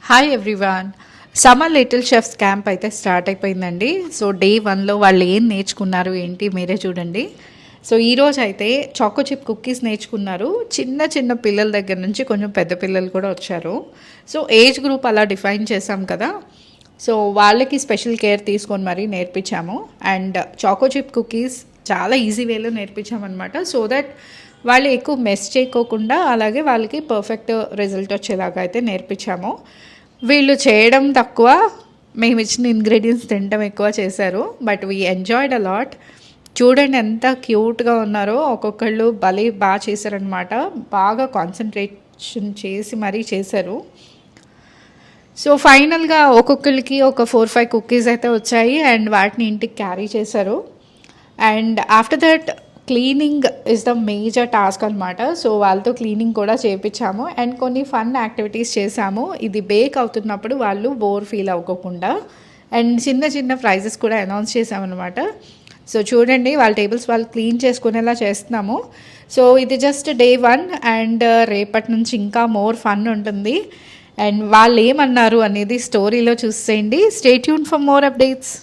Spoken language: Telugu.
Hi everyone. Summer little chefs camp అయితే స్టార్ట్ అయిపోయిందండి. సో డే 1లో వాళ్ళు ఏం నేర్చుకున్నారు ఏంటి మీరే చూడండి. సో ఈరోజు అయితే చాకో చిప్ కుక్కీస్ నేర్చుకున్నారు. చిన్న చిన్న పిల్లల దగ్గర నుంచి కొంచెం పెద్ద పిల్లలు కూడా వచ్చారు. సో ఏజ్ గ్రూప్ అలా డిఫైన్ చేసాం కదా, సో వాళ్ళకి స్పెషల్ కేర్ తీసుకొని మరీ నేర్పించాము. అండ్ చాకో చిప్ కుకీస్ చాలా ఈజీ వేలో నేర్పించామన్నమాట. సో దట్ వాళ్ళు ఎక్కువ మెస్ చేయకోకుండా అలాగే వాళ్ళకి పర్ఫెక్ట్ రిజల్ట్ వచ్చేలాగా అయితే నేర్పించాము. వీళ్ళు చేయడం తక్కువ, మేము ఇచ్చిన ఇంగ్రీడియంట్స్ తినడం ఎక్కువ చేశారు. But we enjoyed a lot. చూడండి ఎంత క్యూట్గా ఉన్నారో, ఒక్కొక్కళ్ళు భలే బాగా చేశారనమాట. బాగా కాన్సన్ట్రేషన్ చేసి మరీ చేశారు. సో ఫైనల్గా ఒక్కొక్కరికి ఒక 4-5 కుక్కీస్ అయితే వచ్చాయి అండ్ వాటిని ఇంటికి క్యారీ చేశారు. And after that cleaning is the major task అనమాట. సో వాళ్ళతో క్లీనింగ్ కూడా చేయించాము అండ్ కొన్ని ఫన్ యాక్టివిటీస్ చేశాము. ఇది బేక్ అవుతున్నప్పుడు వాళ్ళు బోర్ ఫీల్ అవ్వకుండా. అండ్ చిన్న చిన్న ప్రైజెస్ కూడా అనౌన్స్ చేసామన్నమాట. సో చూడండి వాళ్ళ టేబుల్స్ వాళ్ళు క్లీన్ చేసుకునేలా చేస్తున్నాము. సో ఇది జస్ట్ డే 1 అండ్ రేపటి నుంచి ఇంకా మోర్ ఫన్ ఉంటుంది. అండ్ వాళ్ళు ఏమన్నారు అనేది స్టోరీలో చూసేయండి. Stay tune for more updates.